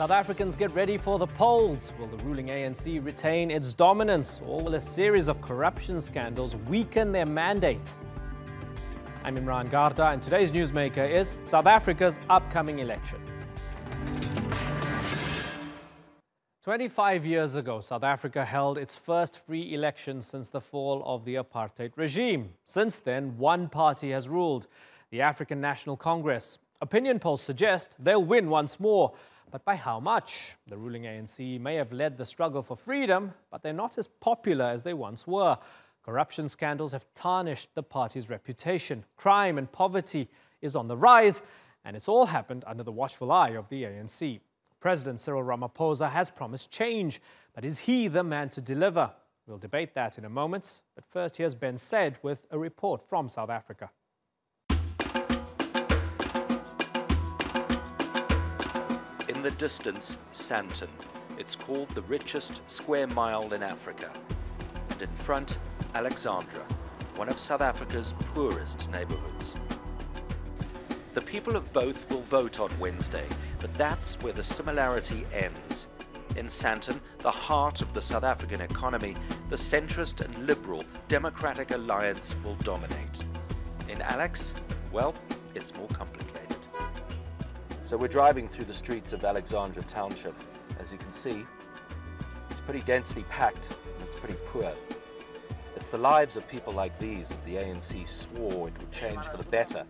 South Africans get ready for the polls. Will the ruling ANC retain its dominance, or will a series of corruption scandals weaken their mandate? I'm Imran Garda, and today's newsmaker is South Africa's upcoming election. 25 years ago, South Africa held its first free election since the fall of the apartheid regime. Since then, one party has ruled, the African National Congress. Opinion polls suggest they'll win once more. But by how much? The ruling ANC may have led the struggle for freedom, but they're not as popular as they once were. Corruption scandals have tarnished the party's reputation. Crime and poverty is on the rise, and it's all happened under the watchful eye of the ANC. President Cyril Ramaphosa has promised change, but is he the man to deliver? We'll debate that in a moment, but first here's Ben Said with a report from South Africa. In the distance, Sandton. It's called the richest square mile in Africa. And in front, Alexandra, one of South Africa's poorest neighborhoods. The people of both will vote on Wednesday, but that's where the similarity ends. In Sandton, the heart of the South African economy, the centrist and liberal Democratic Alliance will dominate. In Alex, well, it's more complicated. So we're driving through the streets of Alexandra Township. As you can see, it's pretty densely packed and it's pretty poor. It's the lives of people like these that the ANC swore it would change for the better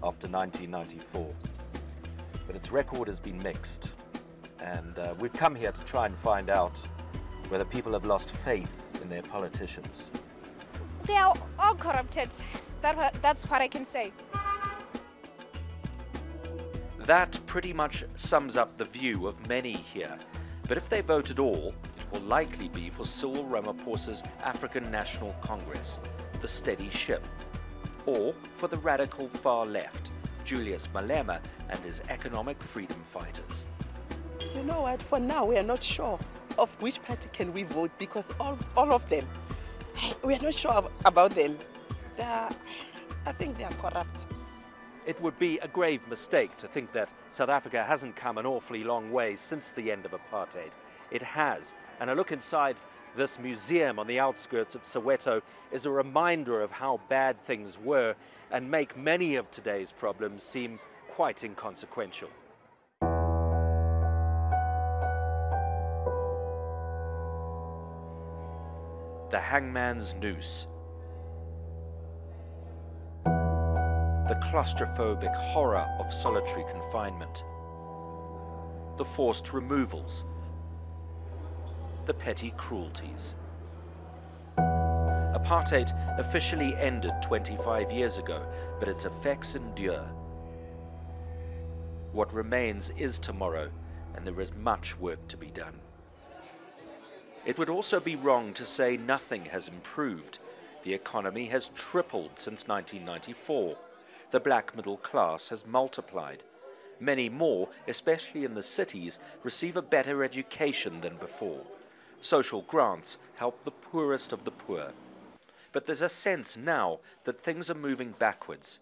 after 1994. But its record has been mixed. And we've come here to try and find out whether people have lost faith in their politicians. They are all corrupted. That's what I can say. That pretty much sums up the view of many here. But if they vote at all, it will likely be for Cyril Ramaphosa's African National Congress, the steady ship, or for the radical far left, Julius Malema and his economic freedom fighters. You know what, for now we are not sure of which party can we vote, because all of them, we are not sure about them. I think they are corrupt. It would be a grave mistake to think that South Africa hasn't come an awfully long way since the end of apartheid. It has, and a look inside this museum on the outskirts of Soweto is a reminder of how bad things were and make many of today's problems seem quite inconsequential. The hangman's noose. The claustrophobic horror of solitary confinement, the forced removals, the petty cruelties. Apartheid officially ended 25 years ago, but its effects endure. What remains is tomorrow, and there is much work to be done. It would also be wrong to say nothing has improved. The economy has tripled since 1994. The black middle class has multiplied. Many more, especially in the cities, receive a better education than before. Social grants help the poorest of the poor. But there's a sense now that things are moving backwards.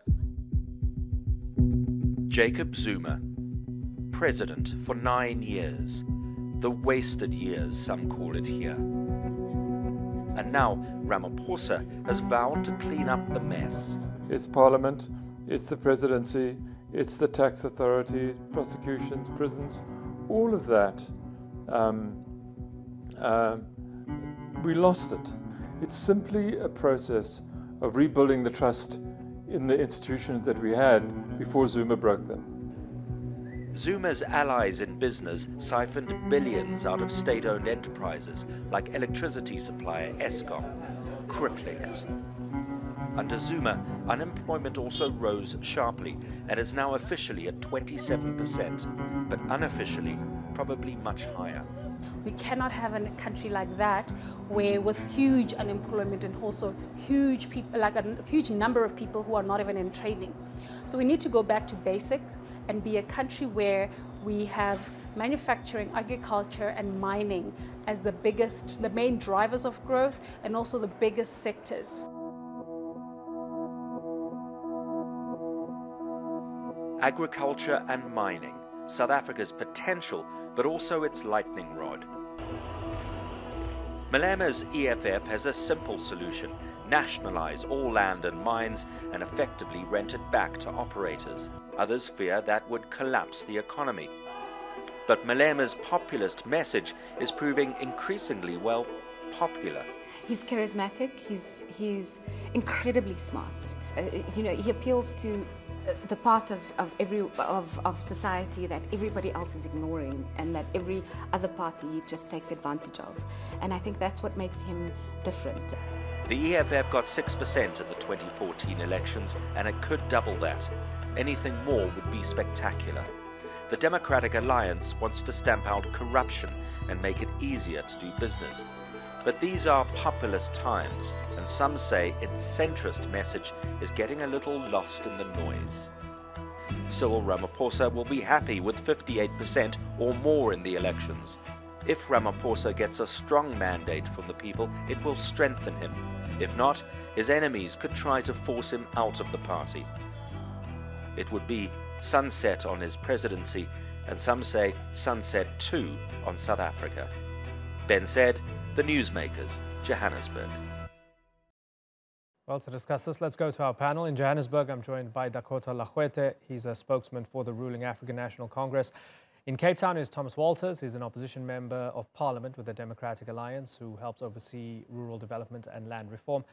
Jacob Zuma, president for 9 years. The wasted years, some call it here. And now Ramaphosa has vowed to clean up the mess. It's Parliament. It's the presidency, it's the tax authority, prosecutions, prisons, all of that. We lost it. It's simply a process of rebuilding the trust in the institutions that we had before Zuma broke them. Zuma's allies in business siphoned billions out of state-owned enterprises like electricity supplier Eskom, crippling it. Under Zuma, unemployment also rose sharply and is now officially at 27%, but unofficially probably much higher. We cannot have a country like that where with huge unemployment and also huge people, like a huge number of people who are not even in training. So we need to go back to basics and be a country where we have manufacturing, agriculture and mining as the main drivers of growth and also the biggest sectors. Agriculture and mining, South Africa's potential, but also its lightning rod. Malema's EFF has a simple solution: nationalize all land and mines and effectively rent it back to operators. Others fear that would collapse the economy. But Malema's populist message is proving increasingly, well, popular. He's charismatic, he's incredibly smart. He appeals to the part of society that everybody else is ignoring and that every other party just takes advantage of. And I think that's what makes him different. The EFF got 6% at the 2014 elections, and it could double that. Anything more would be spectacular. The Democratic Alliance wants to stamp out corruption and make it easier to do business. But these are populist times, and some say its centrist message is getting a little lost in the noise. Cyril Ramaphosa will be happy with 58% or more in the elections. If Ramaphosa gets a strong mandate from the people, it will strengthen him. If not, his enemies could try to force him out of the party. It would be sunset on his presidency, and some say sunset too on South Africa. Ben said, The Newsmakers, Johannesburg. Well, to discuss this, let's go to our panel. In Johannesburg, I'm joined by Dakota Lachwete. He's a spokesman for the ruling African National Congress. In Cape Town is Thomas Walters. He's an opposition member of parliament with the Democratic Alliance who helps oversee rural development and land reform.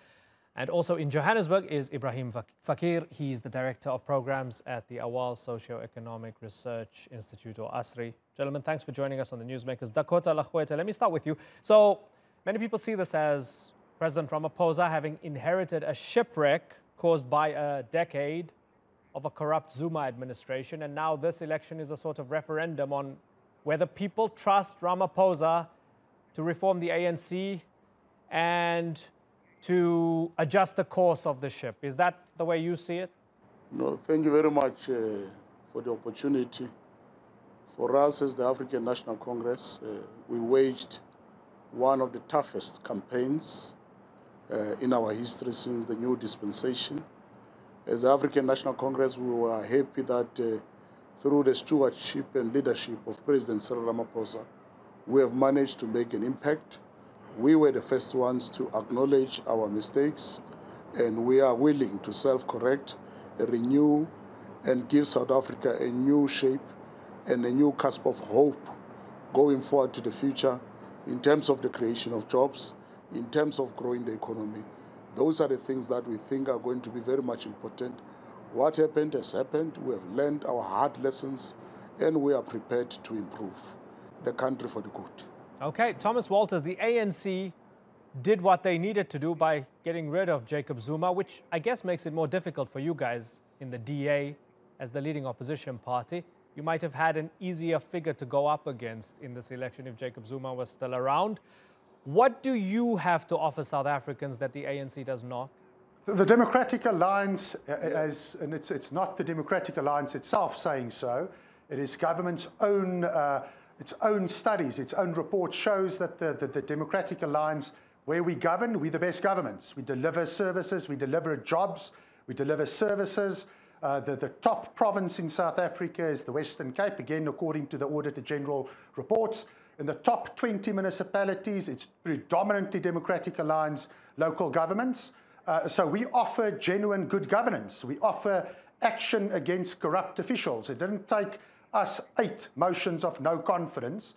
And also in Johannesburg is Ibrahim Fakir. He's the Director of Programs at the Awal Socio-Economic Research Institute, or ASRI. Gentlemen, thanks for joining us on the Newsmakers. Dakota Lachwete, let me start with you. So many people see this as President Ramaphosa having inherited a shipwreck caused by a decade of a corrupt Zuma administration. And now this election is a sort of referendum on whether people trust Ramaphosa to reform the ANC and to adjust the course of the ship. Is that the way you see it? No, thank you very much for the opportunity. For us as the African National Congress, we waged one of the toughest campaigns in our history since the new dispensation. As the African National Congress, we were happy that through the stewardship and leadership of President Cyril Ramaphosa, we have managed to make an impact. We were the first ones to acknowledge our mistakes, and we are willing to self-correct, renew, and give South Africa a new shape and a new cusp of hope going forward to the future in terms of the creation of jobs, in terms of growing the economy. Those are the things that we think are going to be very much important. What happened has happened. We have learned our hard lessons, and we are prepared to improve the country for the good. Okay, Thomas Walters, the ANC did what they needed to do by getting rid of Jacob Zuma, which I guess makes it more difficult for you guys in the DA as the leading opposition party. You might have had an easier figure to go up against in this election if Jacob Zuma was still around. What do you have to offer South Africans that the ANC does not? The Democratic Alliance, and it's not the Democratic Alliance itself saying so, it is government's own its own studies, its own report shows that the Democratic Alliance, where we govern, we're the best governments. We deliver services, we deliver jobs, we deliver services. The top province in South Africa is the Western Cape, again, according to the Auditor General reports. In the top 20 municipalities, it's predominantly Democratic Alliance local governments. So we offer genuine good governance. We offer action against corrupt officials. It didn't take us 8 motions of no confidence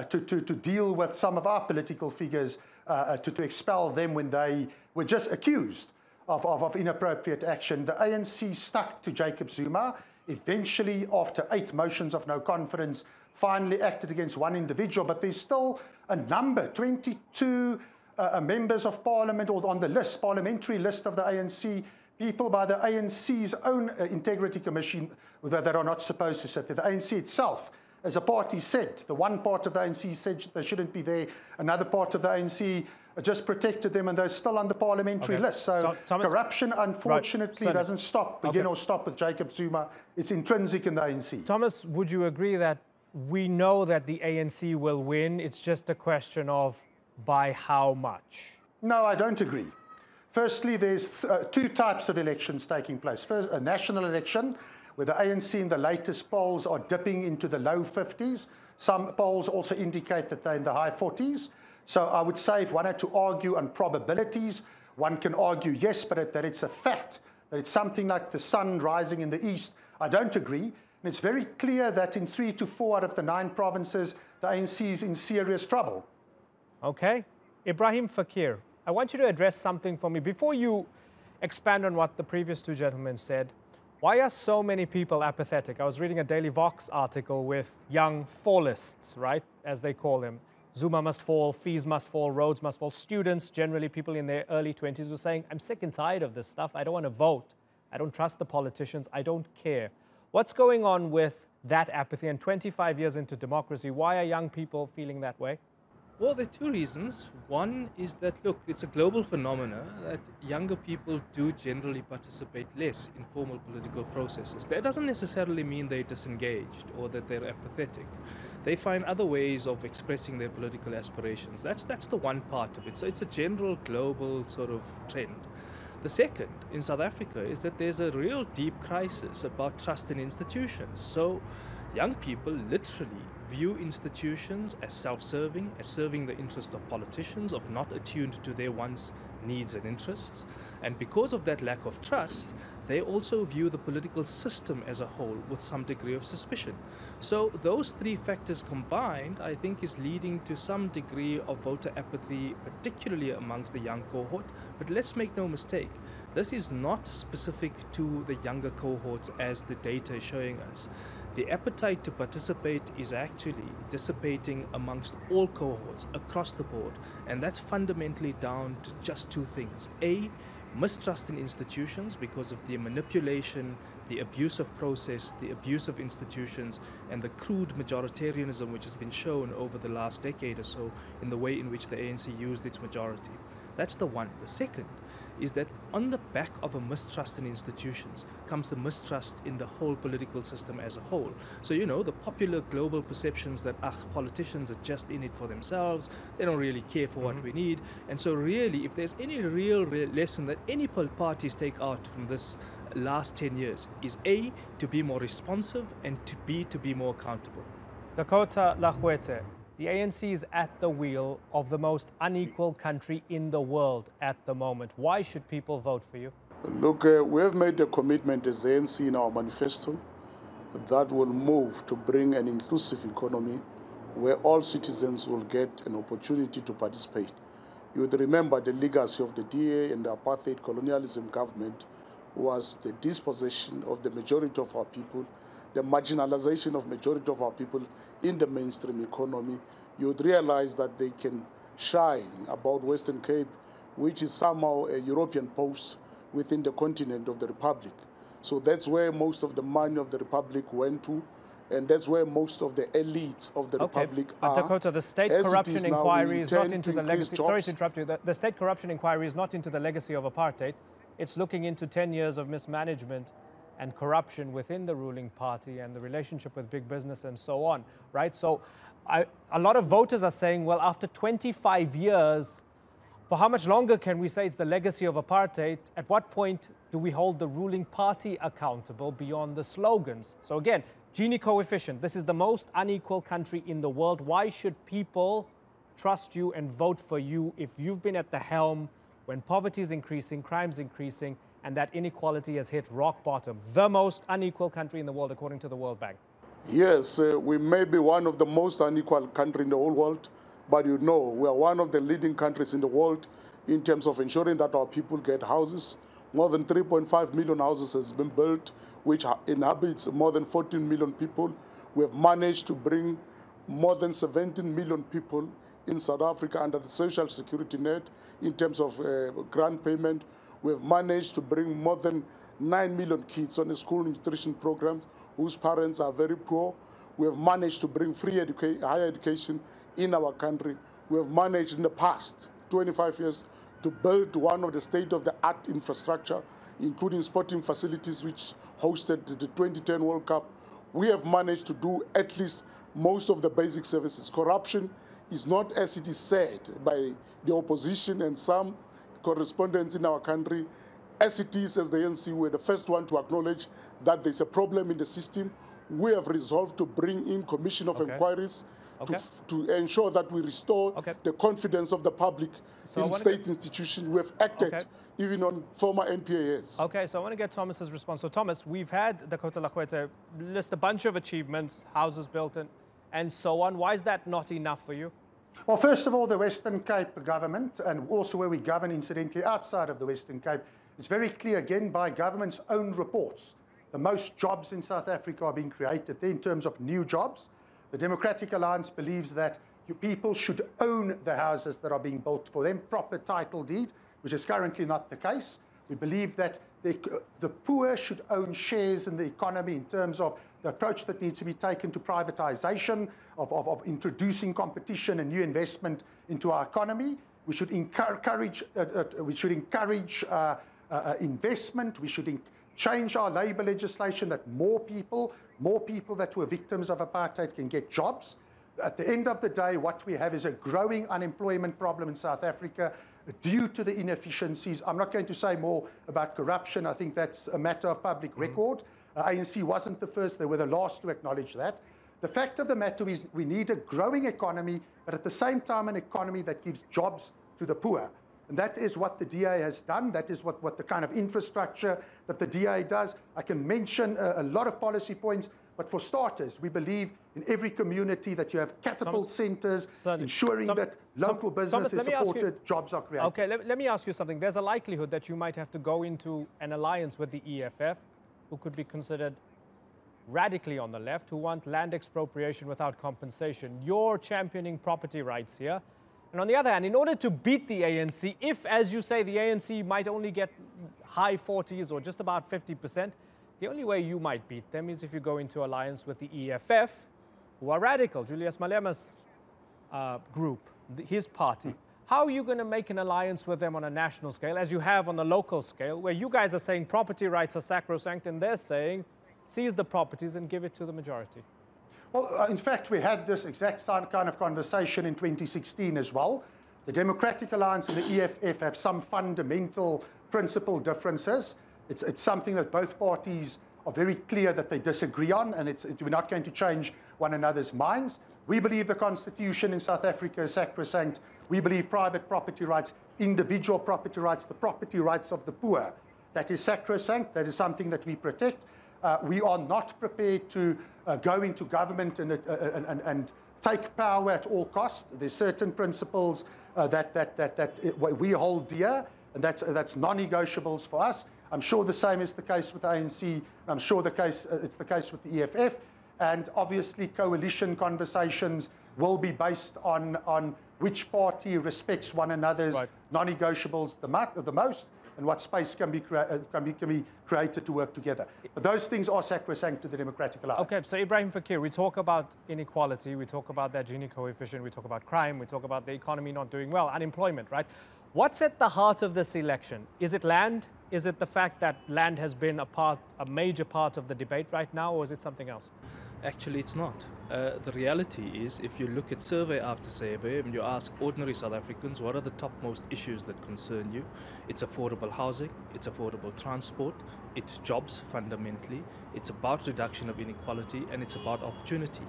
to deal with some of our political figures, to expel them when they were just accused of inappropriate action. The ANC stuck to Jacob Zuma. Eventually, after 8 motions of no confidence, finally acted against one individual, but there's still a number, 22 members of parliament, or on the list, parliamentary list of the ANC, people by the ANC's own integrity commission that are not supposed to sit there. The ANC itself, as a party, said, the one part of the ANC said they shouldn't be there, another part of the ANC just protected them, and they're still on the parliamentary list. So corruption, unfortunately, doesn't begin or stop with Jacob Zuma. It's intrinsic in the ANC. Thomas, would you agree that we know that the ANC will win? It's just a question of by how much? No, I don't agree. Firstly, there's 2 types of elections taking place. First, a national election, where the ANC in the latest polls are dipping into the low 50s. Some polls also indicate that they're in the high 40s. So I would say if one had to argue on probabilities, one can argue yes, but that it's a fact, that it's something like the sun rising in the east. I don't agree. And it's very clear that in 3 to 4 out of the 9 provinces, the ANC is in serious trouble. Okay. Ibrahim Fakir, I want you to address something for me. Before you expand on what the previous 2 gentlemen said, why are so many people apathetic? I was reading a Daily Vox article with young fallists, right, as they call them. Zuma must fall, fees must fall, roads must fall. Students, generally people in their early 20s, were saying, I'm sick and tired of this stuff. I don't want to vote. I don't trust the politicians. I don't care. What's going on with that apathy? And 25 years into democracy, why are young people feeling that way? Well, there are 2 reasons. One is that, look, it's a global phenomena that younger people do generally participate less in formal political processes. That doesn't necessarily mean they're disengaged or that they're apathetic. They find other ways of expressing their political aspirations. That's the one part of it. So it's a general global sort of trend. The second in South Africa is that there's a real deep crisis about trust in institutions. So young people literally view institutions as self-serving, as serving the interests of politicians, of not attuned to their wants, needs and interests. And because of that lack of trust, they also view the political system as a whole with some degree of suspicion. So those 3 factors combined, I think, is leading to some degree of voter apathy, particularly amongst the young cohort. But let's make no mistake, this is not specific to the younger cohorts as the data is showing us. The appetite to participate is actually dissipating amongst all cohorts across the board, and that's fundamentally down to just 2 things. A, mistrust in institutions because of the manipulation, the abuse of process, the abuse of institutions, and the crude majoritarianism which has been shown over the last decade or so in the way in which the ANC used its majority. That's the one. The second is that on the back of a mistrust in institutions comes the mistrust in the whole political system as a whole. So, you know, the popular global perceptions that, politicians are just in it for themselves, they don't really care for what we need. And so really, if there's any real lesson that any parties take out from this last 10 years, is A, to be more responsive, and B, to be more accountable. Dakota Lahuete, the ANC is at the wheel of the most unequal country in the world at the moment. Why should people vote for you? Look, we have made a commitment as the ANC in our manifesto that will move to bring an inclusive economy where all citizens will get an opportunity to participate. You would remember the legacy of the DA and the apartheid colonialism government was the dispossession of the majority of our people, the marginalization of majority of our people in the mainstream economy. You would realize that they can shine about Western Cape, which is somehow a European post within the continent of the Republic. So that's where most of the money of the Republic went to, and that's where most of the elites of the Republic are. Dakota, the state corruption inquiry is not into the legacy. Sorry to interrupt you. The state corruption inquiry is not into the legacy of apartheid. It's looking into 10 years of mismanagement and corruption within the ruling party and the relationship with big business and so on, right? So a lot of voters are saying, well, after 25 years, for how much longer can we say it's the legacy of apartheid? At what point do we hold the ruling party accountable beyond the slogans? So again, Gini coefficient, this is the most unequal country in the world. Why should people trust you and vote for you if you've been at the helm when poverty is increasing, crime's increasing, and that inequality has hit rock bottom? The most unequal country in the world, according to the World Bank. Yes, we may be one of the most unequal countries in the whole world, but you know, we are one of the leading countries in the world in terms of ensuring that our people get houses. More than 3.5 million houses has been built, which inhabits more than 14 million people. We have managed to bring more than 17 million people in South Africa under the social security net in terms of grant payment. We have managed to bring more than 9 million kids on a school nutrition program whose parents are very poor. We have managed to bring free higher education in our country. We have managed in the past 25 years to build one of the state-of-the-art infrastructure, including sporting facilities which hosted the 2010 World Cup. We have managed to do at least most of the basic services. Corruption is not, as it is said by the opposition and some correspondents in our country, As it is, as the ANC, we're the first one to acknowledge that there's a problem in the system. We have resolved to bring in commission of inquiries to ensure that we restore the confidence of the public in state institutions. We have acted even on former NPAs. Okay, so I want to get Thomas's response. So Thomas, we've had Dakota Lakwete list a bunch of achievements, houses built and so on. Why is that not enough for you? Well, first of all, the Western Cape government, and also where we govern incidentally outside of the Western Cape, it's very clear again by government's own reports. The most jobs in South Africa are being created there in terms of new jobs. The Democratic Alliance believes that people should own the houses that are being built for them, proper title deed, which is currently not the case. We believe that the poor should own shares in the economy in terms of the approach that needs to be taken to privatization, of introducing competition and new investment into our economy. We should encourage investment. We should change our labor legislation that more people that were victims of apartheid can get jobs. At the end of the day, what we have is a growing unemployment problem in South Africa due to the inefficiencies. I'm not going to say more about corruption. I think that's a matter of public record. ANC wasn't the first. They were the last to acknowledge that. The fact of the matter is we need a growing economy, but at the same time an economy that gives jobs to the poor. And that is what the DA has done. That is what the kind of infrastructure that the DA does. I can mention a lot of policy points, but for starters, we believe in every community that you have catapult centers, ensuring that local business is supported, jobs are created. Okay, let me ask you something. There's a likelihood that you might have to go into an alliance with the EFF, who could be considered radically on the left, who want land expropriation without compensation. You're championing property rights here. And on the other hand, in order to beat the ANC, if, as you say, the ANC might only get high 40s or just about 50%, the only way you might beat them is if you go into alliance with the EFF, who are radical, Julius Malema's group, his party. How are you going to make an alliance with them on a national scale, as you have on the local scale, where you guys are saying property rights are sacrosanct and they're saying seize the properties and give it to the majority? Well, in fact, we had this exact kind of conversation in 2016 as well. The Democratic Alliance and the EFF have some fundamental principle differences. It's something that both parties are very clear that they disagree on, and we're not going to change one another's minds. We believe the Constitution in South Africa is sacrosanct. We believe private property rights, individual property rights, the property rights of the poor. That is sacrosanct. That is something that we protect. We are not prepared to go into government and take power at all costs. There's certain principles that we hold dear, and that's non-negotiables for us. I'm sure the same is the case with the ANC, and I'm sure it's the case with the EFF. And obviously, coalition conversations will be based on which party respects one another's non-negotiables the most, and what space can be created to work together. But those things are sacrosanct to the Democratic Alliance. Okay, so Ibrahim Fakir, we talk about inequality, we talk about that Gini coefficient, we talk about crime, we talk about the economy not doing well, unemployment, right? What's at the heart of this election? Is it land? Is it the fact that land has been a major part of the debate right now, or is it something else? Actually, it's not. The reality is, if you look at survey after survey and you ask ordinary South Africans what are the topmost issues that concern you, it's affordable housing, it's affordable transport, it's jobs fundamentally, it's about reduction of inequality, and it's about opportunity.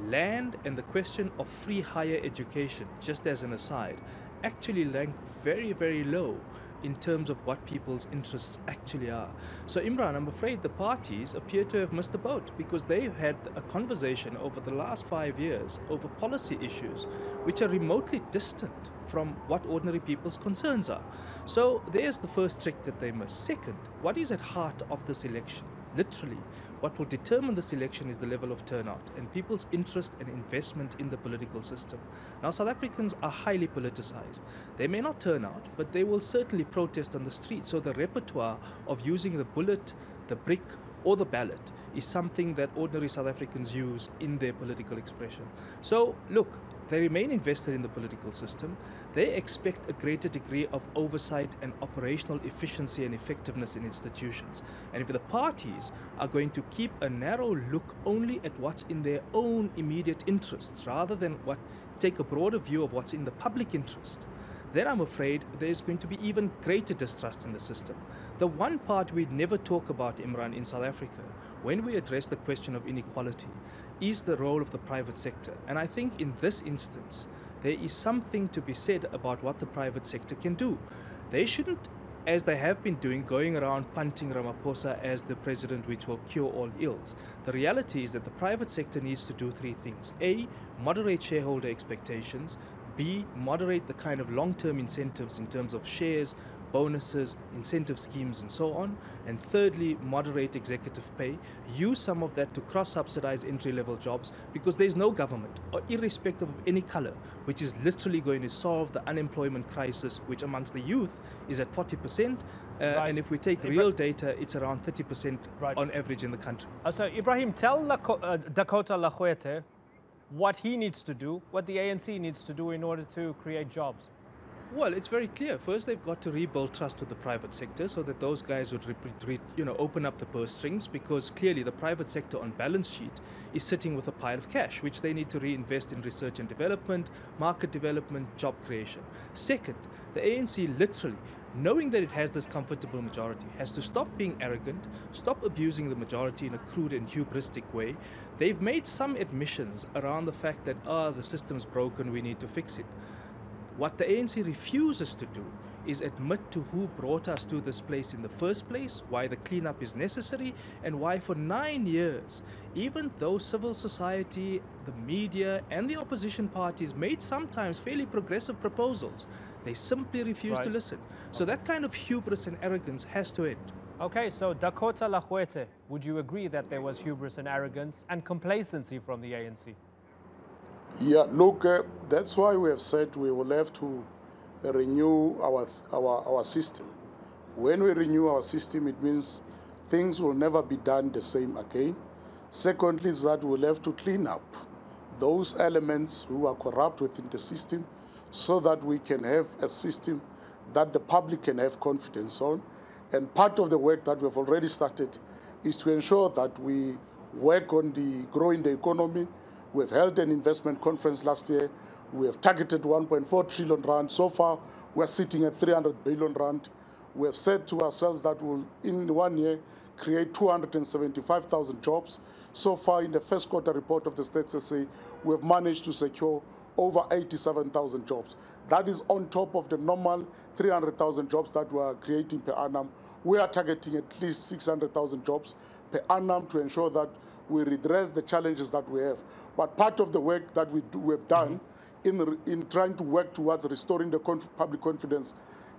Land and the question of free higher education, just as an aside, actually rank very, very low in terms of what people's interests actually are. So Imran, I'm afraid the parties appear to have missed the boat, because they've had a conversation over the last 5 years over policy issues which are remotely distant from what ordinary people's concerns are. So there's the first trick that they missed. Second, what is at heart of this election? Literally, what will determine this election is the level of turnout and people's interest and investment in the political system. Now, South Africans are highly politicized. They may not turn out, but they will certainly protest on the street. So the repertoire of using the bullet, the brick, or the ballot is something that ordinary South Africans use in their political expression. So, look, they remain invested in the political system. They expect a greater degree of oversight and operational efficiency and effectiveness in institutions. And if the parties are going to keep a narrow look only at what's in their own immediate interests, rather than take a broader view of what's in the public interest, then I'm afraid there's going to be even greater distrust in the system. The one part we never talk about, Imran, in South Africa, when we address the question of inequality, is the role of the private sector. And I think in this instance, there is something to be said about what the private sector can do. They shouldn't, as they have been doing, going around punting Ramaphosa as the president which will cure all ills. The reality is that the private sector needs to do three things. A, moderate shareholder expectations. B, moderate the kind of long-term incentives in terms of shares, bonuses, incentive schemes, and so on. And thirdly, moderate executive pay. Use some of that to cross-subsidize entry-level jobs, because there's no government, or irrespective of any color, which is literally going to solve the unemployment crisis, which amongst the youth is at 40%. Right. And if we take real data, it's around 30% on average in the country. So, Ibrahim, tell Dakota Lahuete what he needs to do, what the ANC needs to do in order to create jobs. Well, it's very clear. First, they've got to rebuild trust with the private sector so that those guys would open up the purse strings, because clearly the private sector on balance sheet is sitting with a pile of cash, which they need to reinvest in research and development, market development, job creation. Second, the ANC literally, knowing that it has this comfortable majority, has to stop being arrogant, stop abusing the majority in a crude and hubristic way. They've made some admissions around the fact that, the system's broken, we need to fix it. What the ANC refuses to do is admit to who brought us to this place in the first place, why the cleanup is necessary, and why for 9 years, even though civil society, the media, and the opposition parties made sometimes fairly progressive proposals, they simply refuse to listen. So that kind of hubris and arrogance has to end. Okay, so Dakota Lahuete, would you agree that there was hubris and arrogance and complacency from the ANC? Yeah, look, that's why we have said we will have to renew our system. When we renew our system, it means things will never be done the same again. Secondly, is that we'll have to clean up those elements who are corrupt within the system, so that we can have a system that the public can have confidence on. And part of the work that we've already started is to ensure that we work on growing the economy. We've held an investment conference last year. We have targeted 1.4 trillion rand. So far, we're sitting at 300 billion rand. We have said to ourselves that we'll, in 1 year, create 275,000 jobs. So far, in the first quarter report of the State SA, we have managed to secure over 87,000 jobs. That is on top of the normal 300,000 jobs that we are creating per annum. We are targeting at least 600,000 jobs per annum to ensure that we redress the challenges that we have. But part of the work that we have done in trying to work towards restoring the public confidence,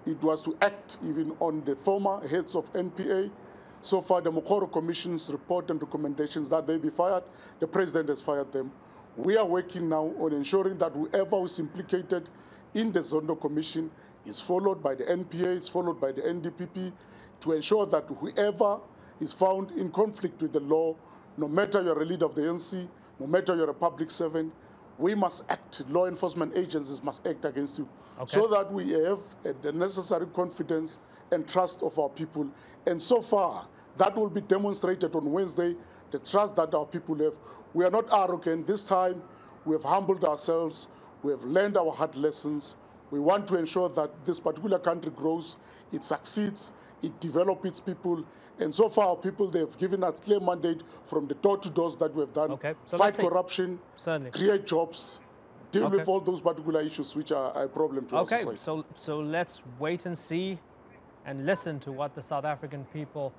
it was to act even on the former heads of NPA. So far, the Mokoro Commission's report and recommendations that they be fired, the president has fired them. We are working now on ensuring that whoever was implicated in the Zondo Commission is followed by the NPA, is followed by the NDPP, to ensure that whoever is found in conflict with the law, no matter you're a leader of the ANC, no matter you're a public servant, we must act. Law enforcement agencies must act against you, so that we have the necessary confidence and trust of our people. And so far, that will be demonstrated on Wednesday, the trust that our people have. We are not arrogant. This time, we have humbled ourselves. We have learned our hard lessons. We want to ensure that this particular country grows, it succeeds, it develops its people. And so far, our people, they have given us clear mandate from the door-to-doors that we have done. So fight corruption, create jobs, deal with all those particular issues which are a problem to our society. So let's wait and see and listen to what the South African people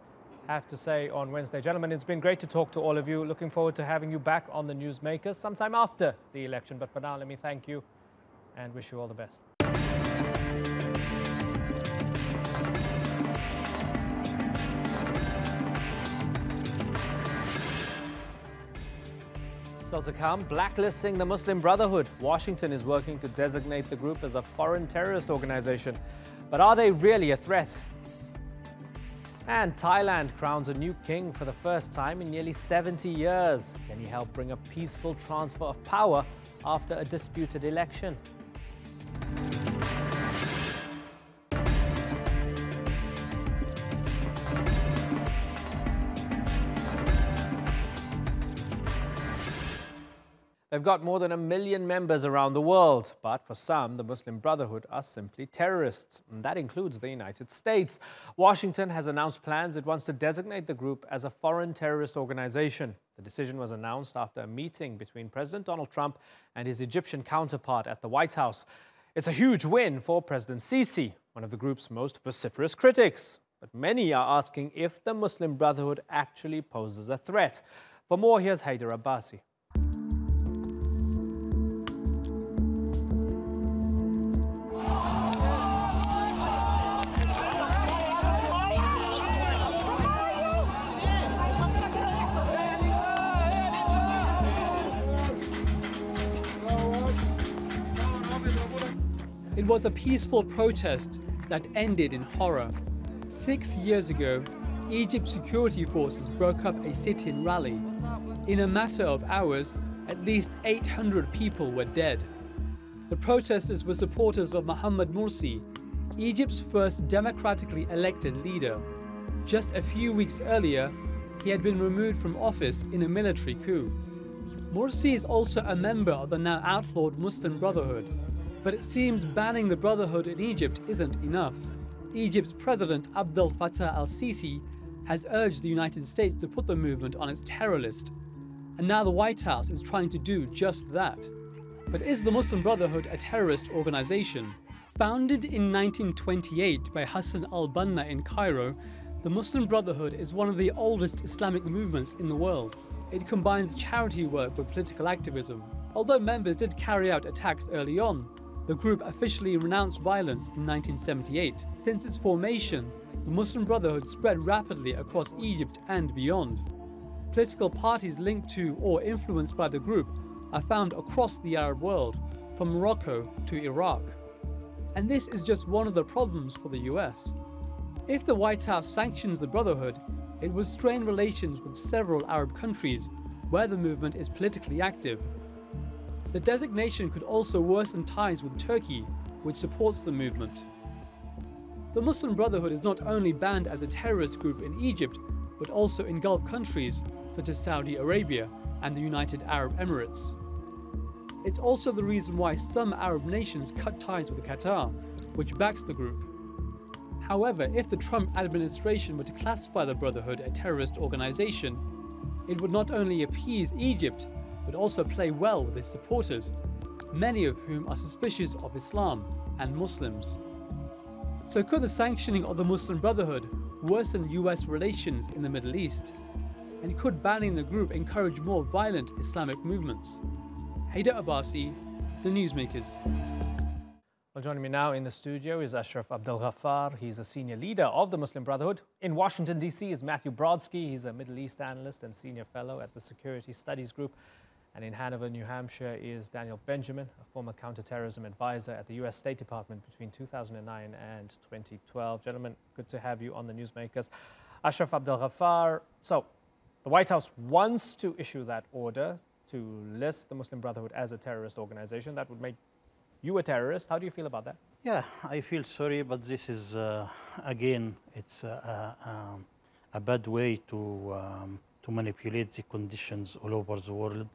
have to say on Wednesday. Gentlemen, it's been great to talk to all of you. Looking forward to having you back on the Newsmakers sometime after the election. But for now, let me thank you and wish you all the best. Still to come, blacklisting the Muslim Brotherhood. Washington is working to designate the group as a foreign terrorist organization. But are they really a threat? And Thailand crowns a new king for the first time in nearly 70 years. Can he help bring a peaceful transfer of power after a disputed election? They've got more than 1 million members around the world, but for some, the Muslim Brotherhood are simply terrorists, and that includes the United States. Washington has announced plans it wants to designate the group as a foreign terrorist organization. The decision was announced after a meeting between President Donald Trump and his Egyptian counterpart at the White House. It's a huge win for President Sisi, one of the group's most vociferous critics. But many are asking if the Muslim Brotherhood actually poses a threat. For more, here's Haider Abbasi. It was a peaceful protest that ended in horror. 6 years ago, Egypt's security forces broke up a sit-in rally. In a matter of hours, at least 800 people were dead. The protesters were supporters of Mohamed Morsi, Egypt's first democratically elected leader. Just a few weeks earlier, he had been removed from office in a military coup. Morsi is also a member of the now outlawed Muslim Brotherhood. But it seems banning the Brotherhood in Egypt isn't enough. Egypt's President Abdel Fattah al-Sisi has urged the United States to put the movement on its terror list. And now the White House is trying to do just that. But is the Muslim Brotherhood a terrorist organization? Founded in 1928 by Hassan al-Banna in Cairo, the Muslim Brotherhood is one of the oldest Islamic movements in the world. It combines charity work with political activism. Although members did carry out attacks early on, the group officially renounced violence in 1978. Since its formation, the Muslim Brotherhood spread rapidly across Egypt and beyond. Political parties linked to or influenced by the group are found across the Arab world, from Morocco to Iraq. And this is just one of the problems for the US. If the White House sanctions the Brotherhood, it will strain relations with several Arab countries where the movement is politically active. The designation could also worsen ties with Turkey, which supports the movement. The Muslim Brotherhood is not only banned as a terrorist group in Egypt, but also in Gulf countries such as Saudi Arabia and the United Arab Emirates. It's also the reason why some Arab nations cut ties with Qatar, which backs the group. However, if the Trump administration were to classify the Brotherhood a terrorist organization, it would not only appease Egypt, but also play well with its supporters, many of whom are suspicious of Islam and Muslims. So could the sanctioning of the Muslim Brotherhood worsen US relations in the Middle East? And could banning the group encourage more violent Islamic movements? Haider Abbasi, The Newsmakers. Well, joining me now in the studio is Ashraf Abdel Ghaffar. He's a senior leader of the Muslim Brotherhood. In Washington, D.C. is Matthew Brodsky. He's a Middle East analyst and senior fellow at the Security Studies Group. And in Hanover, New Hampshire is Daniel Benjamin, a former counterterrorism advisor at the U.S. State Department between 2009 and 2012. Gentlemen, good to have you on the Newsmakers. Ashraf Abdel Ghaffar, so the White House wants to issue that order to list the Muslim Brotherhood as a terrorist organization. That would make you a terrorist. How do you feel about that? Yeah, I feel sorry, but this is, again, it's a bad way to manipulate the conditions all over the world,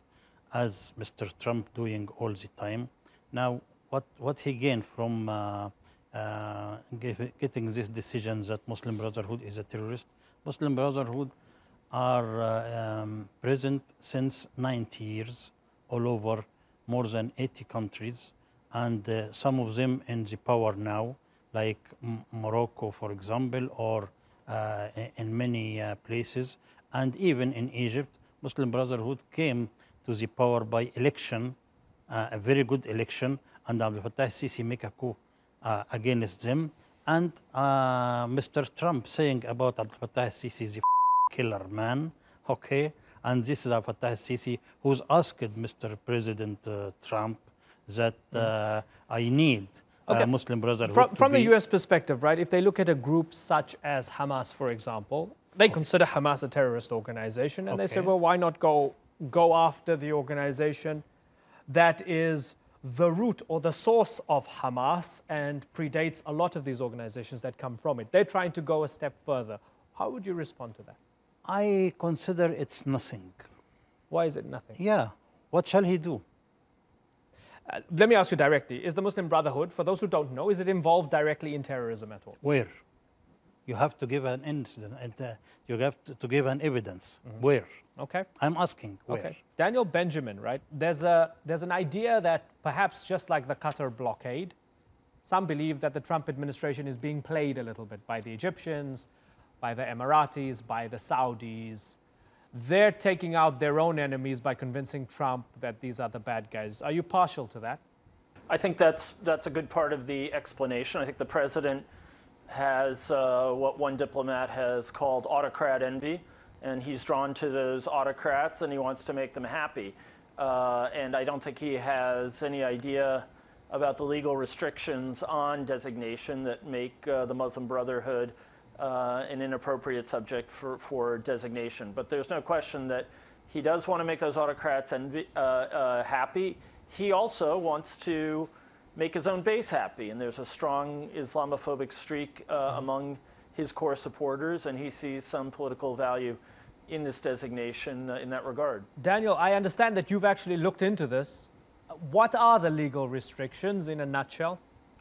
as Mr. Trump doing all the time. Now, what he gained from getting this decision that Muslim Brotherhood is a terrorist? Muslim Brotherhood are present since 90 years all over more than 80 countries, and some of them in the power now, like Morocco, for example, or in many places, and even in Egypt. Muslim Brotherhood came to the power by election, a very good election, and Abdel Fattah al-Sisi make a coup against them. And Mr. Trump saying about Abdel Fattah al-Sisi is a killer man, okay? And this is Abdel Fattah al-Sisi who's asked Mr. President Trump that I need Muslim Brotherhood. From the US perspective, right, if they look at a group such as Hamas, for example, they consider Hamas a terrorist organization, and they say, well, why not go after the organization that is the root or the source of Hamas and predates a lot of these organizations that come from it? They're trying to go a step further. How would you respond to that? I consider it's nothing. Why is it nothing? Yeah. What shall he do? Let me ask you directly. Is the Muslim Brotherhood, for those who don't know, is it involved directly in terrorism at all? Where? You have to give an incident, and you have to give an evidence. Where? Okay. I'm asking where. Okay. Daniel Benjamin, right? There's an idea that perhaps just like the Qatar blockade, some believe that the Trump administration is being played a little bit by the Egyptians, by the Emiratis, by the Saudis. They're taking out their own enemies by convincing Trump that these are the bad guys. Are you partial to that? I think that's a good part of the explanation. I think the president has what one diplomat has called autocrat envy, and he's drawn to those autocrats and he wants to make them happy. And I don't think he has any idea about the legal restrictions on designation that make the Muslim Brotherhood an inappropriate subject for designation. But there's no question that he does want to make those autocrats happy. He also wants to make his own base happy, and there's a strong Islamophobic streak among his core supporters, and he sees some political value in this designation in that regard. Daniel, I understand that you've actually looked into this. What are the legal restrictions in a nutshell?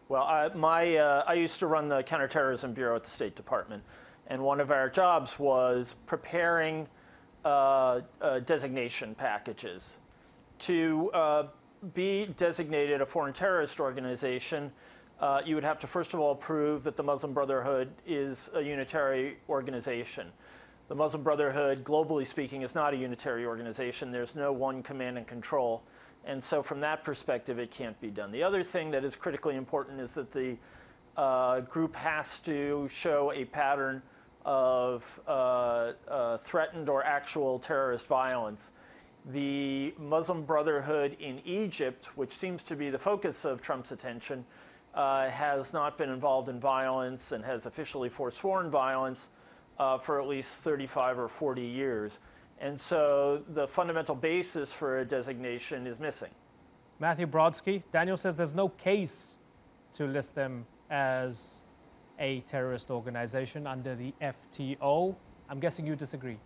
Well, I used to run the Counterterrorism Bureau at the State Department, and one of our jobs was preparing designation packages. To be designated a foreign terrorist organization, you would have to first of all prove that the Muslim Brotherhood is a unitary organization. The Muslim Brotherhood, globally speaking, is not a unitary organization. There's no one command and control. And so from that perspective, it can't be done. The other thing that is critically important is that the group has to show a pattern of threatened or actual terrorist violence. The Muslim Brotherhood in Egypt, which seems to be the focus of Trump's attention, has not been involved in violence and has officially forsworn violence for at least 35 or 40 years. And so the fundamental basis for a designation is missing. Matthew Brodsky, Daniel says there's no case to list them as a terrorist organization under the FTO. I'm guessing you disagree.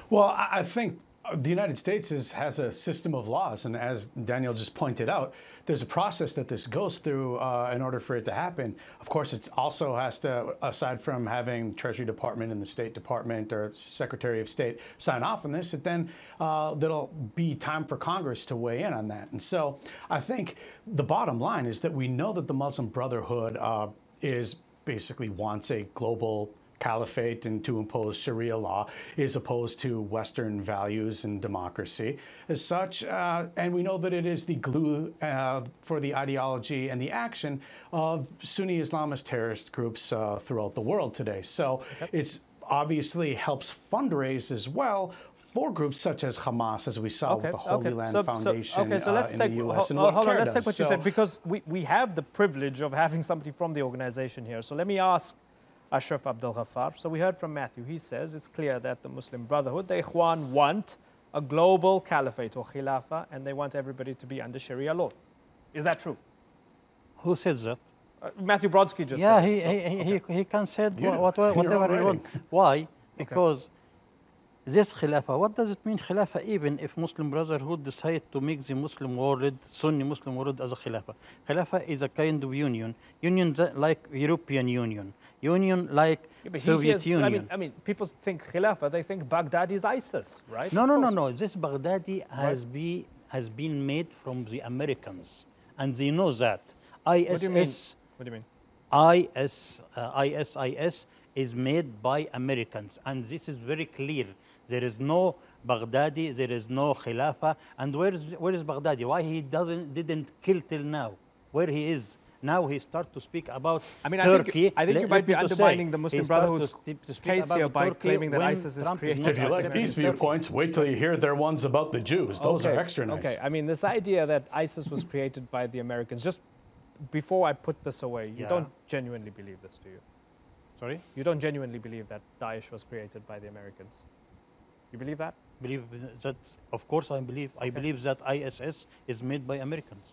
Well, I think the United States has a system of laws, and as Daniel just pointed out, there's a process that this goes through in order for it to happen. Of course, it also has to, aside from having the Treasury Department and the State Department or Secretary of State sign off on this, then there'll be time for Congress to weigh in on that. And so I think the bottom line is that we know that the Muslim Brotherhood basically wants a global caliphate and to impose Sharia law, is opposed to Western values and democracy as such. And we know that it is the glue for the ideology and the action of Sunni Islamist terrorist groups throughout the world today. So it's obviously helps fundraise as well for groups such as Hamas, as we saw with the Holy Land Foundation in the U.S. Hold on, let's take what you said, because we have the privilege of having somebody from the organization here. So let me ask Ashraf Abdul Ghaffar. So we heard from Matthew. He says it's clear that the Muslim Brotherhood, the Ikhwan, want a global caliphate or khilafah, and they want everybody to be under Sharia law. Is that true? Who says that? Matthew Brodsky just said it. He can say whatever he wants. Why? Because this khilafah, what does it mean khilafah, even if Muslim Brotherhood decide to make the Muslim world, Sunni Muslim world as a khilafah? Khilafah is a kind of union like European Union, like Soviet Union. I mean, people think khilafah, they think Baghdadi is ISIS, right? No. This Baghdadi has been made from the Americans, and they know that. ISIS. What do you mean? ISIS is made by Americans, and this is very clear. There is no Baghdadi, there is no Khilafah. And where is Baghdadi? Why he didn't kill till now? Where he is? Now he starts to speak about Turkey. I think you might be undermining the Muslim Brotherhood's case here by claiming that ISIS is created. If you like these viewpoints, wait till you hear their ones about the Jews. Those are extra nice. Okay, I mean, this idea that ISIS was created by the Americans, just before I put this away, you don't genuinely believe this, do you? Sorry? You don't genuinely believe that Daesh was created by the Americans? You believe that? Believe that, of course I believe. I believe that ISIS is made by Americans.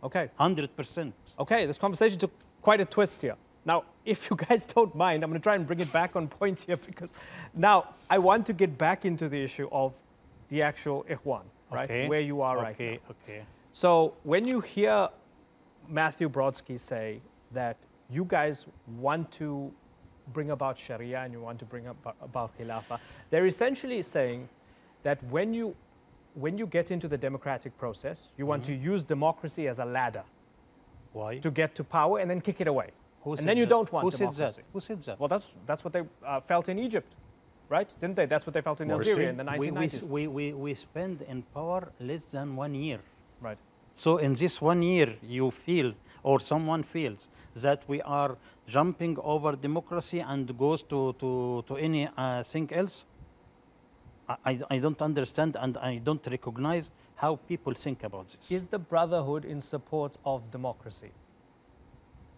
Okay. 100%. Okay, this conversation took quite a twist here. Now, if you guys don't mind, I'm going to try and bring it back on point here, because now I want to get back into the issue of the actual Ikhwan, right? Okay. Where you are right now. Okay. So when you hear Matthew Brodsky say that you guys want to bring about Sharia and you want to bring about Khilafah, they're essentially saying that when you get into the democratic process, you want to use democracy as a ladder. Why? To get to power and then kick it away. Who And then you don't want Who democracy. said that? Who said that? Well, that's what they felt in Egypt, right? Didn't they? That's what they felt in Algeria in the 1990s. We spend in power less than 1 year. Right. So in this 1 year, you feel, or someone feels, that we are jumping over democracy and goes to anything else. I don't understand and I don't recognize how people think about this. Is the Brotherhood in support of democracy?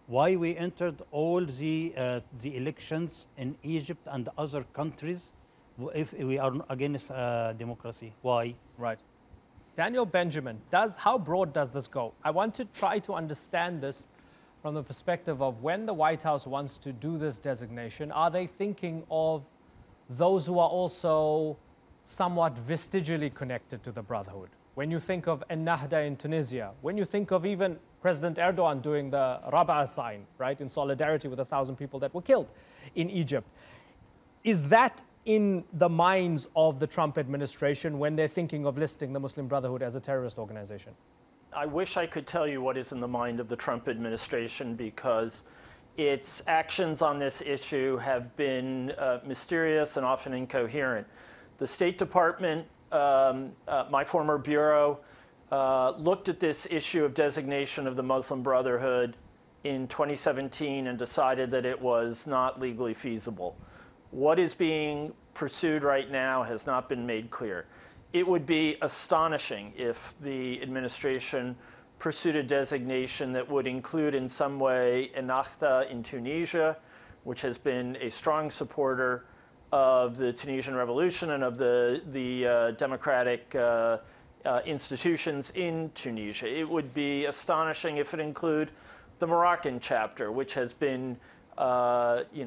Why we entered all the elections in Egypt and other countries if we are against democracy? Why? Right. Daniel Benjamin, how broad does this go? I want to try to understand this from the perspective of when the White House wants to do this designation, are they thinking of those who are also somewhat vestigially connected to the Brotherhood? When you think of Ennahda in Tunisia, when you think of even President Erdogan doing the Rabaa sign, right, in solidarity with 1,000 people that were killed in Egypt, is that in the minds of the Trump administration when they're thinking of listing the Muslim Brotherhood as a terrorist organization? I wish I could tell you what is in the mind of the Trump administration, because its actions on this issue have been mysterious and often incoherent. The State Department, my former bureau, looked at this issue of designation of the Muslim Brotherhood in 2017 and decided that it was not legally feasible. What is being pursued right now has not been made clear. It would be astonishing if the administration pursued a designation that would include in some way Ennahda in Tunisia, which has been a strong supporter of the Tunisian revolution and of the democratic institutions in Tunisia. It would be astonishing if it included the Moroccan chapter, which has been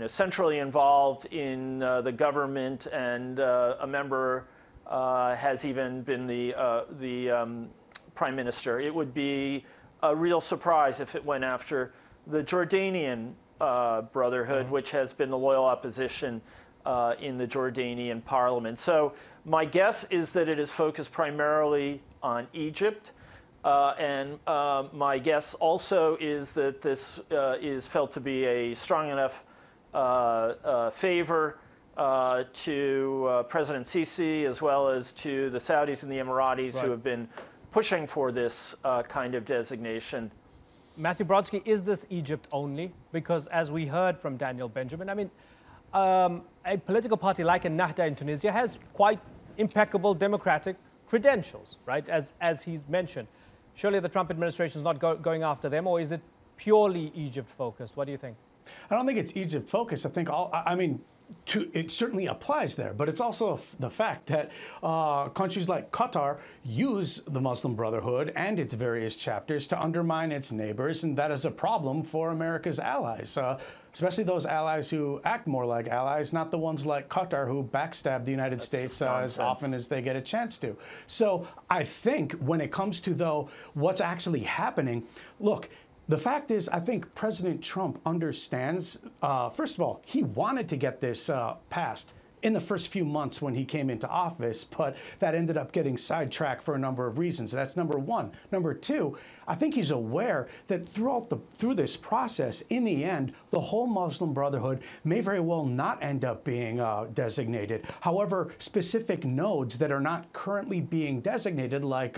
centrally involved in the government, and a member has even been the prime minister. It would be a real surprise if it went after the Jordanian Brotherhood, which has been the loyal opposition in the Jordanian parliament. So my guess is that it is focused primarily on Egypt. And my guess also is that this is felt to be a strong enough favor to President Sisi, as well as to the Saudis and the Emiratis, who have been pushing for this kind of designation. Matthew Brodsky, is this Egypt only? Because as we heard from Daniel Benjamin, I mean, a political party like Ennahda in Tunisia has quite impeccable democratic credentials, right, as he's mentioned. Surely the Trump administration is not going after them, or is it purely Egypt-focused? What do you think? I don't think it's Egypt-focused. I think it certainly applies there, but it's also the fact that countries like Qatar use the Muslim Brotherhood and its various chapters to undermine its neighbors, and that is a problem for America's allies, especially those allies who act more like allies, not the ones like Qatar who backstab the United States as often as they get a chance to. So I think when it comes to, though, what's actually happening, look, the fact is, I think President Trump understands, first of all, he wanted to get this passed in the first few months when he came into office, but that ended up getting sidetracked for a number of reasons. That's number one. Number two, I think he's aware that through this process, in the end, the whole Muslim Brotherhood may very well not end up being designated. However, specific nodes that are not currently being designated, like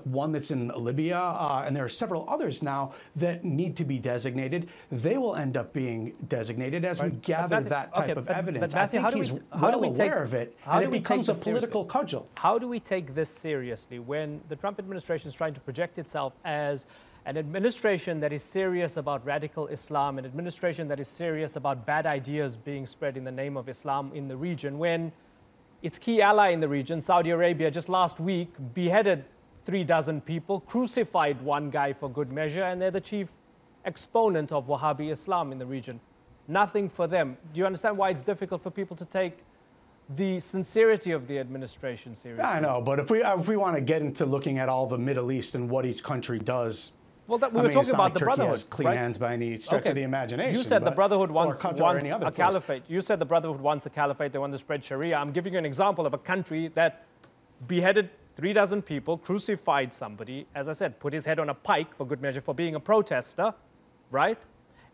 one that's in Libya, and there are several others now that need to be designated, they will end up being designated as we gather that type of evidence. I think he's well aware of it, and it becomes a political cudgel. How do we take this seriously when the Trump administration is trying to project itself as an administration that is serious about radical Islam, an administration that is serious about bad ideas being spread in the name of Islam in the region, when its key ally in the region, Saudi Arabia, just last week beheaded 36 people, crucified one guy for good measure, and they're the chief exponent of Wahhabi Islam in the region? Nothing for them. Do you understand why it's difficult for people to take the sincerity of the administration seriously. I know, but if we want to get into looking at all the Middle East and what each country does, well, we were talking about the Turkey Brotherhood, has clean hands by any stretch of the imagination. You said the Brotherhood wants a place. caliphate. You said the Brotherhood wants a caliphate. They want to spread Sharia. I'm giving you an example of a country that beheaded 36 people, crucified somebody, as I said, put his head on a pike for good measure for being a protester, right?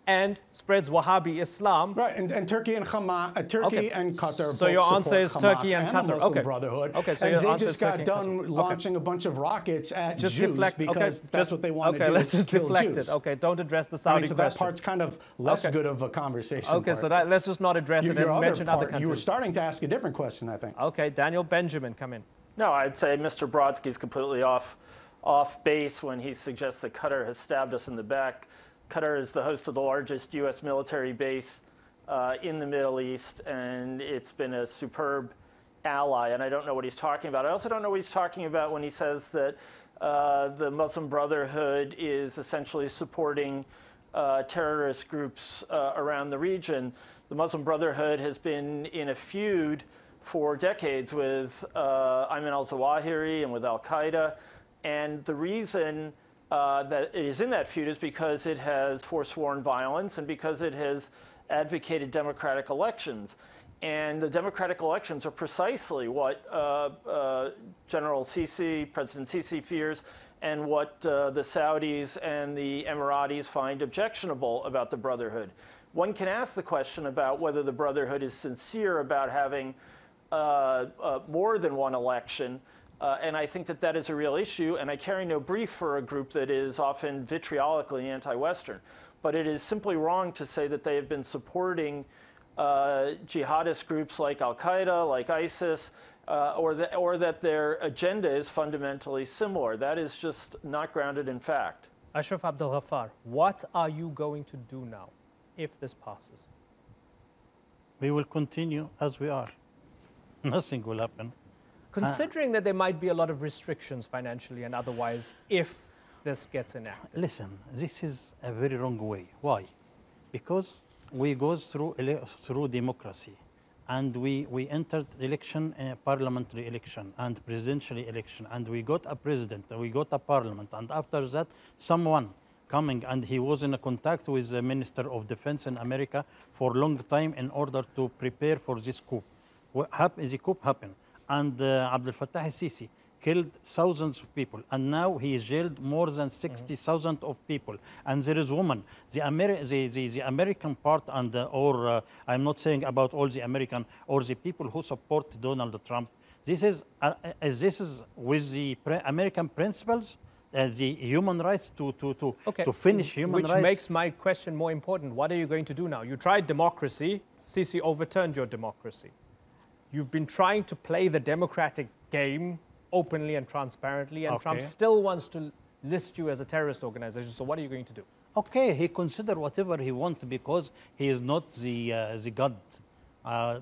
And spreads Wahhabi Islam. Right, and Turkey and Hamas, Turkey and Qatar. So your answer is Turkey and Qatar. The Muslim Brotherhood. Okay, so and your they just got done launching a bunch of rockets at Jews because that's what they want to do. Okay, let's just deflect Jews. it. Okay, don't address the Saudi so question. that part's kind of less good of a conversation. Okay, so let's just not address it and mention other countries. You were starting to ask a different question, I think. Okay, Daniel Benjamin, come in. No, I'd say Mr. Brodsky's completely off base when he suggests that Qatar has stabbed us in the back. Qatar is the host of the largest U.S. military base in the Middle East, and it's been a superb ally, and I don't know what he's talking about. I also don't know what he's talking about when he says that the Muslim Brotherhood is essentially supporting terrorist groups around the region. The Muslim Brotherhood has been in a feud for decades with Ayman al-Zawahiri and with al-Qaeda, and the reason that it is in that feud is because it has forsworn violence and because it has advocated democratic elections. And the democratic elections are precisely what President Sisi fears and what the Saudis and the Emiratis find objectionable about the Brotherhood. One can ask the question about whether the Brotherhood is sincere about having more than one election. And I think that that is a real issue, and I carry no brief for a group that is often vitriolically anti-Western. But it is simply wrong to say that they have been supporting jihadist groups like al-Qaeda, like ISIS, or that their agenda is fundamentally similar. That is just not grounded in fact. Ashraf Abdel Ghaffar, what are you going to do now if this passes? We will continue as we are. Nothing will happen. Considering that there might be a lot of restrictions financially and otherwise if this gets enacted. Listen, this is a very wrong way. Why? Because we go through democracy, and we entered election, parliamentary election and presidential election, and we got a president, we got a parliament, and after that someone coming, and he was in a contact with the Minister of Defense in America for a long time in order to prepare for this coup. The coup happened, and Abdel Fattah al-Sisi killed thousands of people, and now he jailed more than 60,000 of people. And there is women. The American part, and I'm not saying about all the American or the people who support Donald Trump. This is with the American principles, the human rights to finish human rights. Which makes my question more important. What are you going to do now? You tried democracy. Sisi overturned your democracy. You've been trying to play the democratic game openly and transparently, and Trump still wants to list you as a terrorist organization. So what are you going to do? Okay, he consider whatever he wants because he is not the God.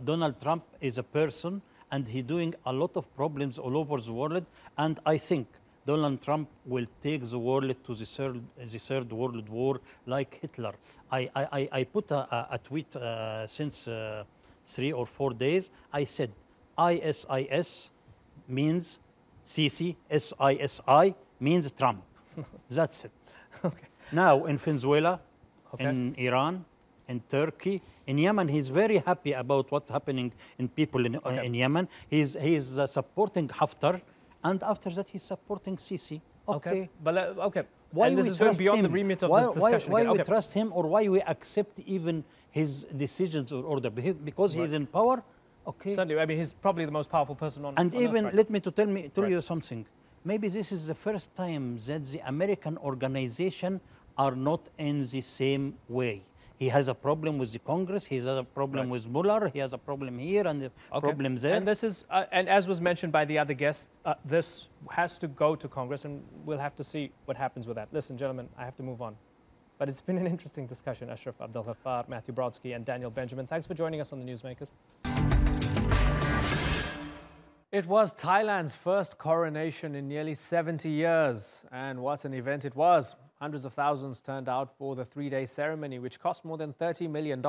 Donald Trump is a person, and he's doing a lot of problems all over the world. And I think Donald Trump will take the world to the third World War like Hitler. I put a tweet since 3 or 4 days. I said ISIS means Sisi, SISI means Trump. That's it. Okay. Now in Venezuela, in Iran, in Turkey, in Yemen, he's very happy about what's happening in people in Yemen. He's supporting Haftar, and after that he's supporting Sisi. Okay. But Why and this we is going trust beyond him? the remit of this discussion. Why we trust him, or why we accept even his decisions or order? Because he's in power. Okay. Certainly, I mean, he's probably the most powerful person on And on even, Earth, let me tell you something. Maybe this is the first time that the American organization are not in the same way. He has a problem with the Congress. He has a problem with Mueller. He has a problem here and a problem there. And this is, and as was mentioned by the other guests, this has to go to Congress, and we'll have to see what happens with that. Listen, gentlemen, I have to move on. But it's been an interesting discussion. Ashraf Abdel Ghaffar, Matthew Brodsky, and Daniel Benjamin. Thanks for joining us on the Newsmakers. It was Thailand's first coronation in nearly 70 years. And what an event it was. Hundreds of thousands turned out for the 3-day ceremony, which cost more than $30 million.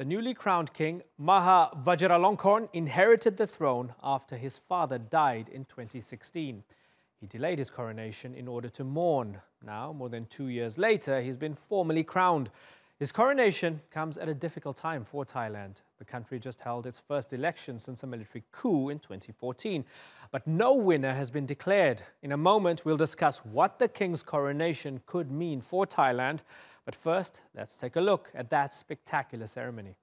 The newly crowned king, Maha Vajiralongkorn, inherited the throne after his father died in 2016. He delayed his coronation in order to mourn. Now, more than 2 years later, he's been formally crowned. His coronation comes at a difficult time for Thailand. The country just held its first election since a military coup in 2014. But no winner has been declared. In a moment, we'll discuss what the king's coronation could mean for Thailand. But first, let's take a look at that spectacular ceremony.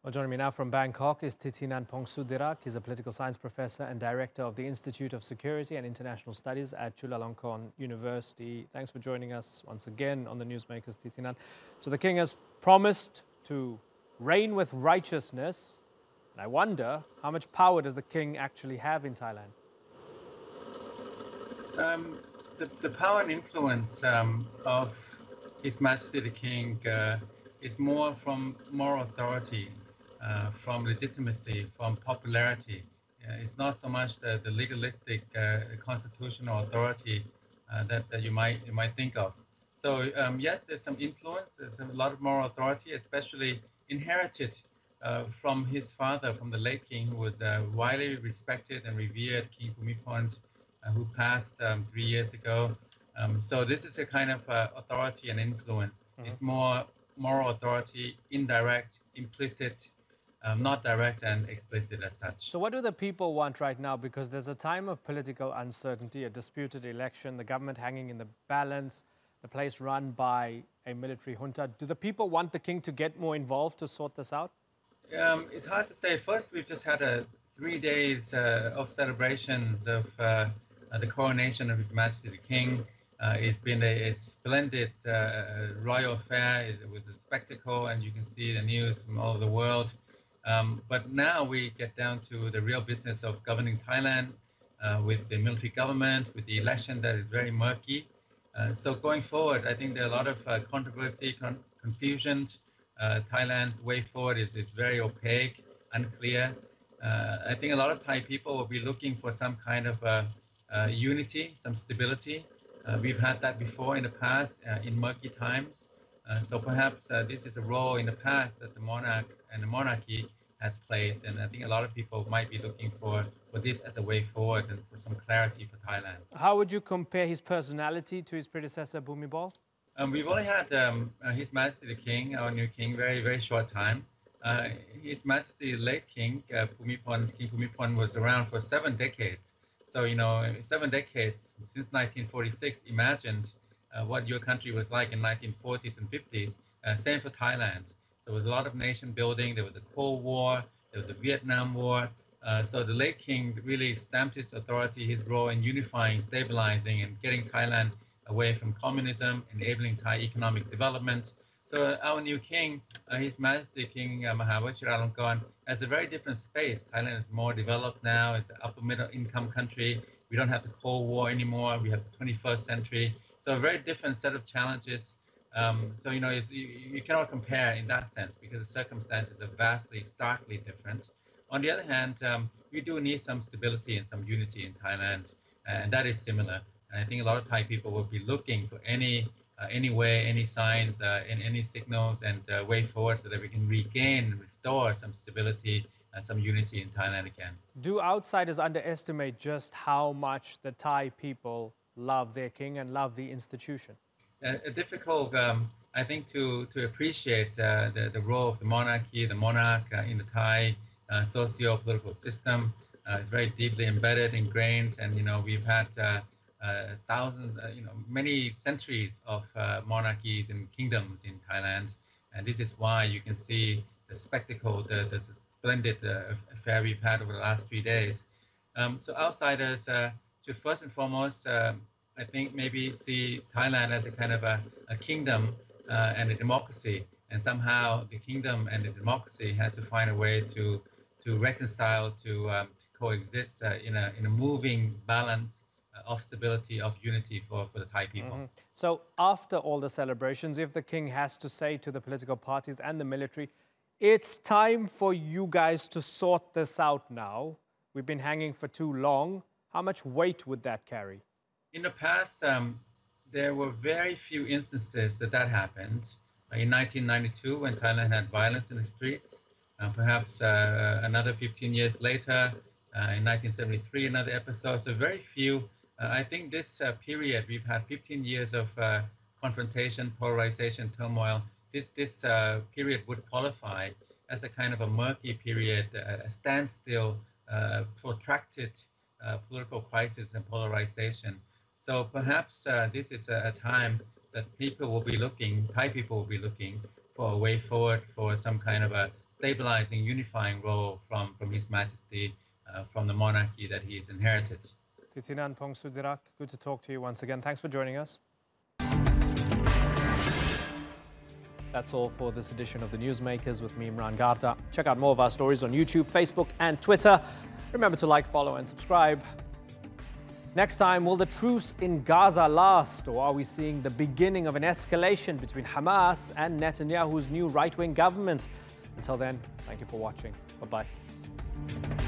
Well, joining me now from Bangkok is Thitinan Pongsudirak. He's a political science professor and director of the Institute of Security and International Studies at Chulalongkorn University. Thanks for joining us once again on the Newsmakers, Thitinan. So the king has promised to reign with righteousness. And I wonder, how much power does the king actually have in Thailand? The power and influence of His Majesty the King is more from moral authority, from legitimacy, from popularity. It's not so much the legalistic constitutional authority that you might think of. So yes, there's some influence, there's a lot of moral authority, especially inherited from his father, from the late king, who was widely respected and revered, King Bhumibol, who passed 3 years ago. So this is a kind of authority and influence. It's more moral authority, indirect, implicit, not direct and explicit as such. So what do the people want right now? Because there's a time of political uncertainty, a disputed election, the government hanging in the balance, the place run by a military junta. Do the people want the king to get more involved to sort this out? It's hard to say. First, we've just had 3 days of celebrations of the coronation of His Majesty the King. It's been a splendid royal affair. It was a spectacle, and you can see the news from all over the world. But now we get down to the real business of governing Thailand with the military government, with the election that is very murky. So going forward, I think there are a lot of controversy, confusion. Thailand's way forward is very opaque, unclear. I think a lot of Thai people will be looking for some kind of unity, some stability. We've had that before in the past in murky times. So perhaps this is a role in the past that the monarch and the monarchy has played. And I think a lot of people might be looking for this as a way forward and for some clarity for Thailand. How would you compare his personality to his predecessor, Bhumibol? We've only had His Majesty the King, our new king, very, very short time. His Majesty the late King, King Bhumibol, was around for 7 decades. So, 7 decades since 1946, imagined what your country was like in 1940s and 50s. Same for Thailand. So there was a lot of nation building. There was a Cold War. There was a Vietnam War. So the late king really stamped his authority, his role in unifying, stabilizing, and getting Thailand away from communism, enabling Thai economic development. So our new king, His Majesty King Maha Vajiralongkorn, has a very different space. Thailand is more developed now. It's an upper middle income country. We don't have the Cold War anymore. We have the 21st century. So a very different set of challenges. So, you cannot compare in that sense because the circumstances are vastly, starkly different. On the other hand, we do need some stability and some unity in Thailand, and that is similar. And I think a lot of Thai people will be looking for any way, any signs, and any signals and way forward so that we can regain and restore some stability and some unity in Thailand again. Do outsiders underestimate just how much the Thai people love their king and love the institution? Difficult, I think, to appreciate the role of the monarchy, the monarch in the Thai socio-political system. It's very deeply embedded, ingrained, and we've had thousands, many centuries of monarchies and kingdoms in Thailand, and this is why you can see the spectacle, the splendid affair we've had over the last 3 days. So outsiders should first and foremost, I think, maybe see Thailand as a kind of a kingdom and a democracy, and somehow the kingdom and the democracy has to find a way to reconcile, to coexist in a moving balance of stability, of unity for the Thai people. Mm-hmm. So after all the celebrations, if the king has to say to the political parties and the military, it's time for you guys to sort this out now, we've been hanging for too long, how much weight would that carry? In the past, there were very few instances that happened. In 1992, when Thailand had violence in the streets, perhaps another 15 years later, in 1973, another episode. So very few. I think this period, we've had 15 years of confrontation, polarization, turmoil. This period would qualify as a kind of a murky period, a standstill, protracted political crisis and polarization. So perhaps this is a time that people will be looking, Thai people will be looking for a way forward for some kind of a stabilizing, unifying role from His Majesty, from the monarchy that he has inherited. Titinan Pongsudirak, good to talk to you once again. Thanks for joining us. That's all for this edition of The Newsmakers with me, Imran Garta. Check out more of our stories on YouTube, Facebook and Twitter. Remember to like, follow and subscribe. Next time, will the truce in Gaza last, or are we seeing the beginning of an escalation between Hamas and Netanyahu's new right-wing government? Until then, thank you for watching. Bye-bye.